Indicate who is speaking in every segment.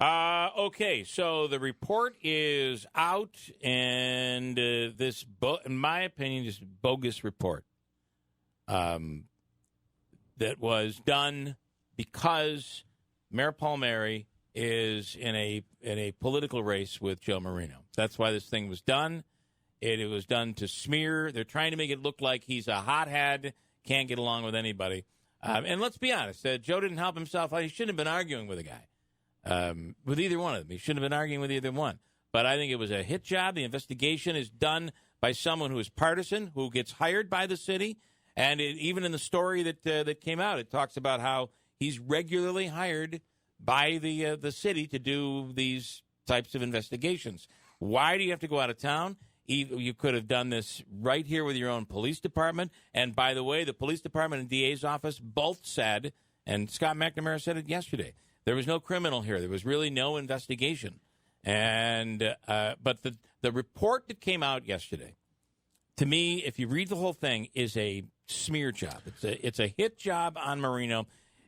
Speaker 1: Okay, so the report is out, and this, in my opinion, is bogus report that was done because Mayor Palmieri is in a political race with Joe Marino. That's why this thing was done. It was done to smear. They're trying to make it look like he's a hothead, can't get along with anybody. And let's be honest, Joe didn't help himself. He shouldn't have been arguing with a guy. With either one of them. He shouldn't have been arguing with either one. But I think it was a hit job. The investigation is done by someone who is partisan, who gets hired by the city. And even in the story that came out, it talks about how he's regularly hired by the city to do these types of investigations. Why do you have to go out of town? You could have done this right here with your own police department. And by the way, the police department and DA's office both said, and Scott McNamara said it yesterday, there was no criminal here. There was really no investigation. And but the report that came out yesterday, to me, if you read the whole thing, is a smear job. It's a hit job on Marino.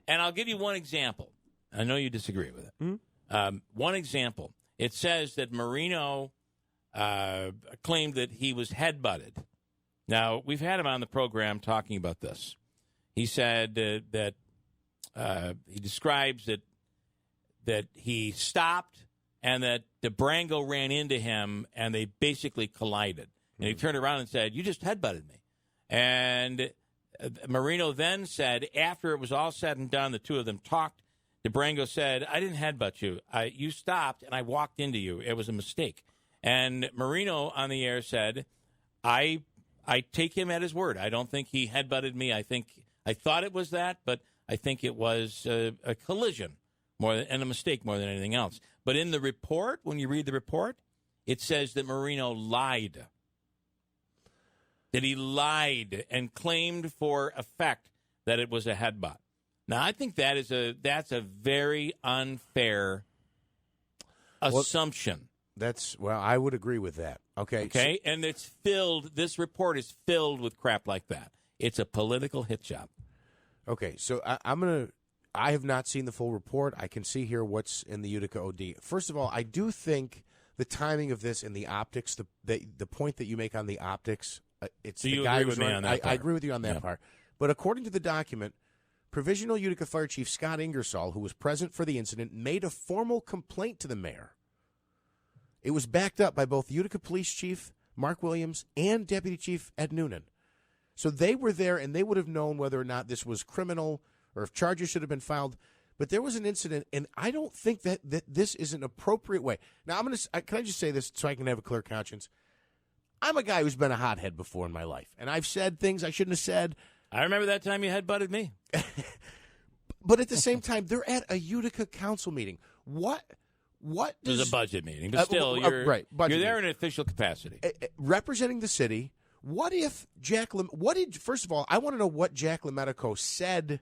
Speaker 1: And I'll give you one example. I know you disagree with it. Mm-hmm. One example. It says that Marino claimed that he was headbutted. Now, we've had him on the program talking about this. He said that he describes that he stopped and that DeBrango ran into him and they basically collided. And he turned around and said, "You just headbutted me." And Marino then said, after it was all said and done, the two of them talked. DeBrango said, "I didn't headbutt you. You stopped and I walked into you. It was a mistake." And Marino on the air said, I take him at his word. I don't think he headbutted me. I thought it was that, but I think it was a collision and a mistake more than anything else. But in the report, when you read the report, it says that Marino lied. That he lied and claimed for effect that it was a headbutt. Now, I think that's a very unfair assumption.
Speaker 2: I would agree with that. Okay.
Speaker 1: Okay, and this report is filled with crap like that. It's a political hit job.
Speaker 2: Okay, so I have not seen the full report. I can see here what's in the Utica OD. First of all, I do think the timing of this and the optics, the point that you make on the optics, it's
Speaker 1: so
Speaker 2: the
Speaker 1: you
Speaker 2: guy
Speaker 1: agree with me on that part.
Speaker 2: I agree with you on that part. But according to the document, Provisional Utica Fire Chief Scott Ingersoll, who was present for the incident, made a formal complaint to the mayor. It was backed up by both Utica Police Chief Mark Williams and Deputy Chief Ed Noonan. So they were there, and they would have known whether or not this was criminal or if charges should have been filed. But there was an incident, and I don't think that this is an appropriate way. Now, can I just say this so I can have a clear conscience? I'm a guy who's been a hothead before in my life, and I've said things I shouldn't have said.
Speaker 1: I remember that time you headbutted me.
Speaker 2: But at the same time, they're at a Utica council meeting. What
Speaker 1: There's a budget meeting, but still, you're there in an official capacity.
Speaker 2: Representing the city. What if first of all, I want to know what Jack LaMedico said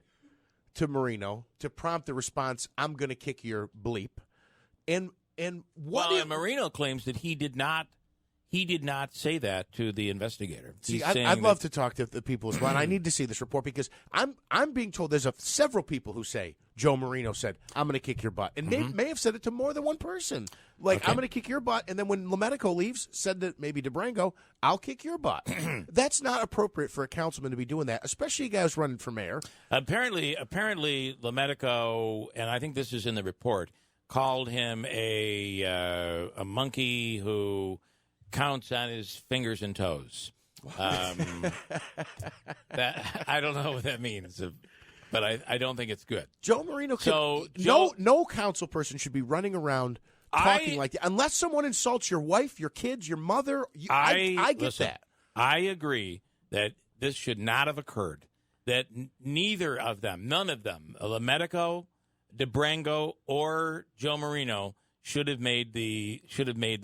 Speaker 2: to Marino to prompt the response, "I'm going to kick your bleep." And what if
Speaker 1: Marino claims that he did not say that to the investigator.
Speaker 2: See, I'd love to talk to the people as well, and I need to see this report because I'm being told there's several people who say Joe Marino said, "I'm going to kick your butt," and they may have said it to more than one person. Like, "I'm going to kick your butt," and then when LaMedico leaves, said to maybe DeBrango, "I'll kick your butt." That's not appropriate for a councilman to be doing that, especially a guy who's running for mayor.
Speaker 1: Apparently, LaMedico, and I think this is in the report, called him a monkey who counts on his fingers and toes. That I don't know what that means, but I don't think it's good.
Speaker 2: Joe Marino. No council person should be running around talking like that unless someone insults your wife, your kids, your mother. I get that.
Speaker 1: I agree that this should not have occurred. That neither of them, none of them, LaMedico, DeBrango, or Joe Marino should have made the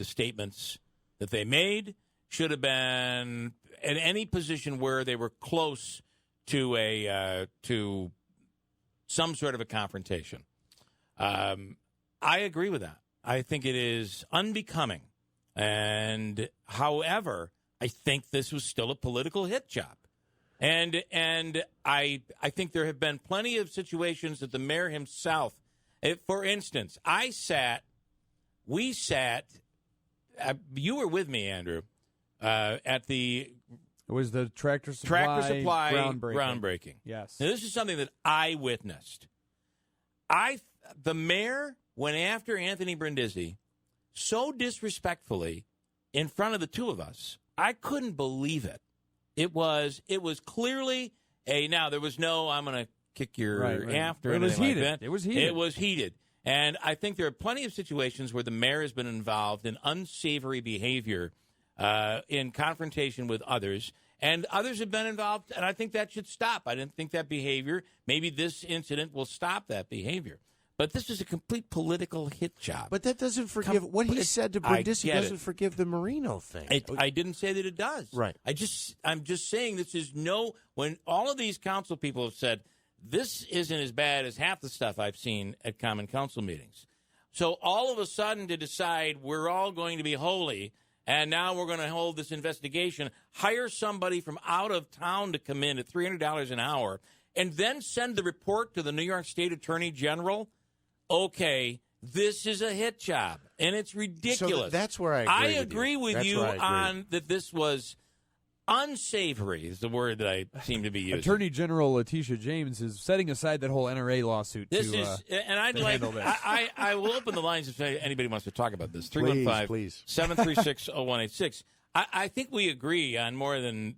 Speaker 1: statements that they made, should have been at any position where they were close to to some sort of a confrontation. I agree with that. I think it is unbecoming. And however, I think this was still a political hit job. And I think there have been plenty of situations that the mayor himself For instance, we sat, you were with me, Andrew, at the
Speaker 3: It was the Tractor Supply
Speaker 1: groundbreaking.
Speaker 3: Yes.
Speaker 1: Now, this is something that I witnessed. The mayor went after Anthony Brindisi so disrespectfully in front of the two of us. I couldn't believe it. It was clearly now there was no I'm going to kick your after.
Speaker 3: It was heated.
Speaker 1: Like that.
Speaker 3: It was heated.
Speaker 1: It was heated. And I think there are plenty of situations where the mayor has been involved in unsavory behavior in confrontation with others, and others have been involved, and I think that should stop. I didn't think that behavior, maybe this incident will stop that behavior. But this is a complete political hit job.
Speaker 2: But that doesn't forgive what he said to Brindisi. Doesn't forgive the Marino thing.
Speaker 1: I didn't say that it does.
Speaker 2: Right.
Speaker 1: I'm just saying this is when all of these council people have said this isn't as bad as half the stuff I've seen at Common Council meetings. So all of a sudden to decide we're all going to be holy and now we're going to hold this investigation, hire somebody from out of town to come in at $300 an hour, and then send the report to the New York State Attorney General. Okay, this is a hit job, and it's ridiculous.
Speaker 2: So that's where I
Speaker 1: agree with you on that this was unsavory is the word that I seem to be using.
Speaker 3: Attorney General Letitia James is setting aside that whole NRA lawsuit
Speaker 1: and I'd like
Speaker 3: handle this.
Speaker 1: I will open the lines if anybody wants to talk about this.
Speaker 2: 315-736-0186.
Speaker 1: I think we agree on more than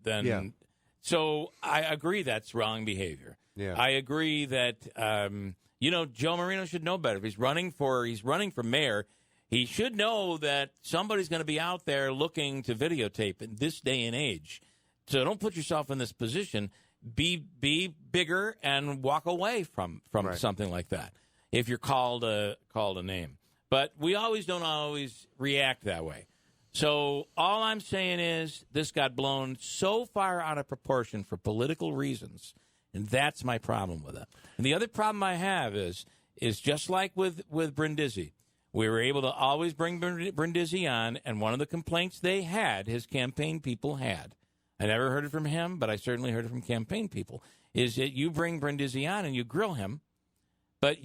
Speaker 1: so I agree that's wrong behavior.
Speaker 2: Yeah.
Speaker 1: I agree that Joe Marino should know better. If he's running for mayor, he should know that somebody's going to be out there looking to videotape in this day and age. So don't put yourself in this position. Be bigger and walk away from something like that if you're called a name. But we don't always react that way. So all I'm saying is this got blown so far out of proportion for political reasons, and that's my problem with it. And the other problem I have is just like with Brindisi. We were able to always bring Brindisi on, and one of the complaints his campaign people had, I never heard it from him, but I certainly heard it from campaign people, is that you bring Brindisi on and you grill him, but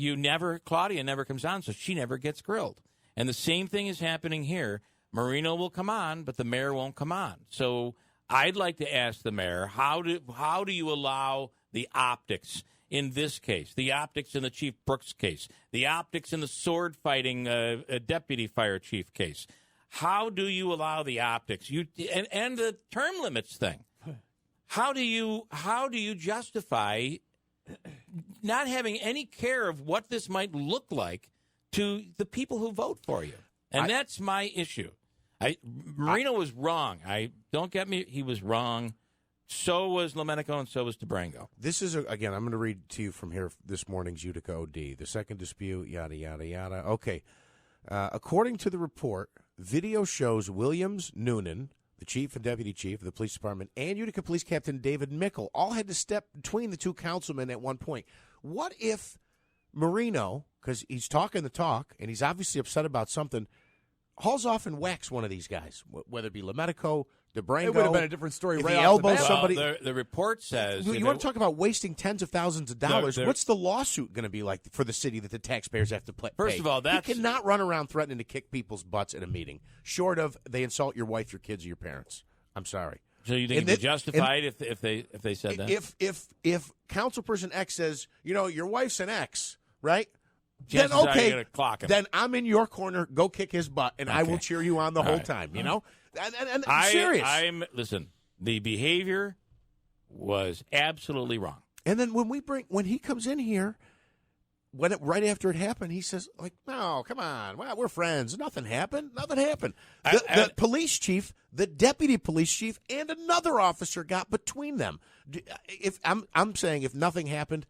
Speaker 1: Claudia never comes on, so she never gets grilled. And the same thing is happening here. Marino will come on, but the mayor won't come on. So I'd like to ask the mayor, how do you allow the optics in this case, the optics in the Chief Brooks case, the optics in the sword-fighting deputy fire chief case? How do you allow the optics? And the term limits thing. How do you justify not having any care of what this might look like to the people who vote for you? And that's my issue. Marino was wrong. Don't get me. He was wrong. So was Lomenico, and so was DeBrango.
Speaker 2: This is, again, I'm going to read to you from here this morning's Utica OD. The second dispute, yada, yada, yada. Okay. According to the report, video shows Williams, Noonan, the chief and deputy chief of the police department, and Utica Police Captain David Mickle all had to step between the two councilmen at one point. What if Marino, because he's talking the talk, and he's obviously upset about something, hauls off and whacks one of these guys, whether it be Lomenico, DeBrango? It
Speaker 3: would have been a different story.
Speaker 2: If
Speaker 3: right
Speaker 2: he
Speaker 3: off the
Speaker 2: elbows
Speaker 3: bat.
Speaker 2: somebody,
Speaker 1: the report says
Speaker 2: you want to talk about wasting tens of thousands of dollars? What's the lawsuit going to be like for the city that the taxpayers have to pay?
Speaker 1: First of all,
Speaker 2: you cannot run around threatening to kick people's butts at a meeting, short of they insult your wife, your kids, or your parents. I'm sorry.
Speaker 1: So you think it'd be justified if they said that?
Speaker 2: If Councilperson X says, your wife's an X, right?
Speaker 1: Chances
Speaker 2: then okay,
Speaker 1: are clock him.
Speaker 2: Then I'm in your corner. Go kick his butt, and I will cheer you on the whole time. And I'm serious.
Speaker 1: Listen. The behavior was absolutely wrong.
Speaker 2: And then when he comes in here, right after it happened, he says, no, come on, we're friends. Nothing happened. The police chief, the deputy police chief, and another officer got between them. I'm saying if nothing happened,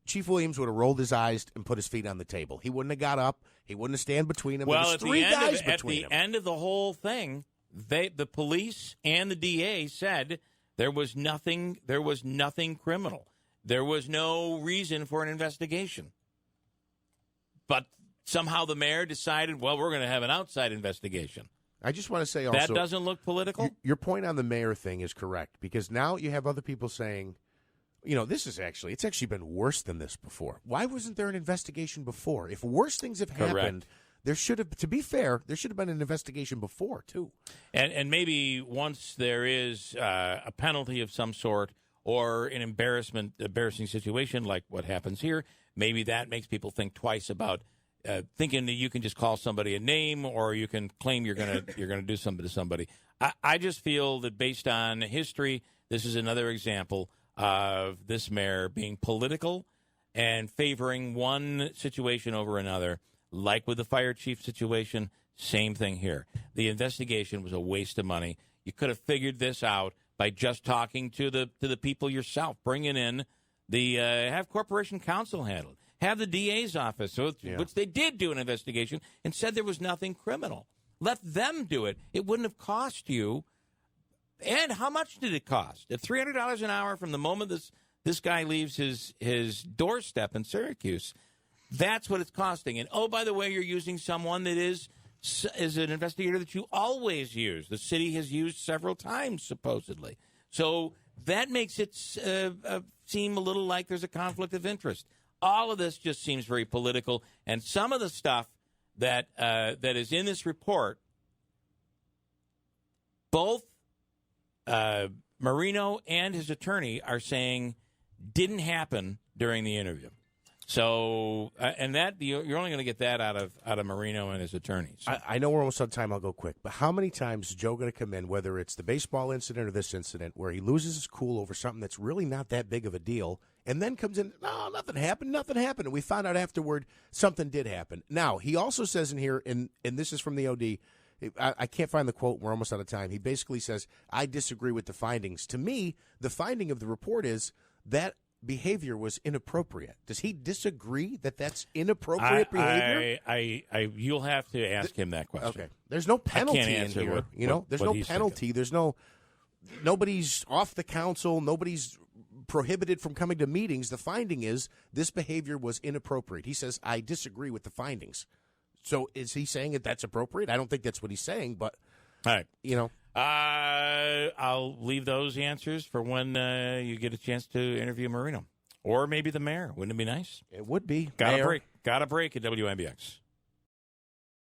Speaker 2: Chief Williams would have rolled his eyes and put his feet on the table. He wouldn't have got up. He wouldn't have stand between them.
Speaker 1: Well,
Speaker 2: at the
Speaker 1: end of the whole thing, the police and the DA said there was nothing criminal. There was no reason for an investigation. But somehow the mayor decided, well, we're going to have an outside investigation.
Speaker 2: I just want to say also,
Speaker 1: that doesn't look political.
Speaker 2: Your point on the mayor thing is correct, because now you have other people saying, This is it's actually been worse than this before. Why wasn't there an investigation before? If worse things have happened, there should have, to be fair, there should have been an investigation before, too.
Speaker 1: And maybe once there is a penalty of some sort or an embarrassing situation like what happens here, maybe that makes people think twice about thinking that you can just call somebody a name or you can claim you're gonna do something to somebody. I just feel that based on history, this is another example of this mayor being political and favoring one situation over another, like with the fire chief situation. Same thing here. The investigation was a waste of money. You could have figured this out by just talking to the people yourself, bringing in the have corporation counsel handle it. Have the DA's office, which they did do an investigation and said there was nothing criminal. Let them do it. It wouldn't have cost you. And how much did it cost? At $300 an hour from the moment this guy leaves his doorstep in Syracuse, that's what it's costing. And, oh, by the way, you're using someone that is an investigator that you always use. The city has used several times, supposedly. So that makes it seem a little like there's a conflict of interest. All of this just seems very political. And some of the stuff that is in this report, both Marino and his attorney are saying didn't happen during the interview. So, and that you're only going to get that out of Marino and his attorneys. So.
Speaker 2: I know we're almost out of time. I'll go quick. But how many times is Joe going to come in, whether it's the baseball incident or this incident, where he loses his cool over something that's really not that big of a deal, and then comes in, no, nothing happened. And we found out afterward something did happen. Now, he also says in here, and this is from the OD, I can't find the quote. We're almost out of time. He basically says, I disagree with the findings. To me, the finding of the report is that behavior was inappropriate. Does he disagree that that's inappropriate behavior?
Speaker 1: You'll have to ask him that question.
Speaker 2: Okay. There's no penalty in here. There's no penalty.
Speaker 1: Thinking.
Speaker 2: There's nobody's off the council. Nobody's prohibited from coming to meetings. The finding is this behavior was inappropriate. He says, I disagree with the findings. So is he saying that that's appropriate? I don't think that's what he's saying, but,
Speaker 1: all right. I'll leave those answers for when you get a chance to interview Marino. Or maybe the mayor. Wouldn't it be nice?
Speaker 2: It would be.
Speaker 1: Got a break at WIBX.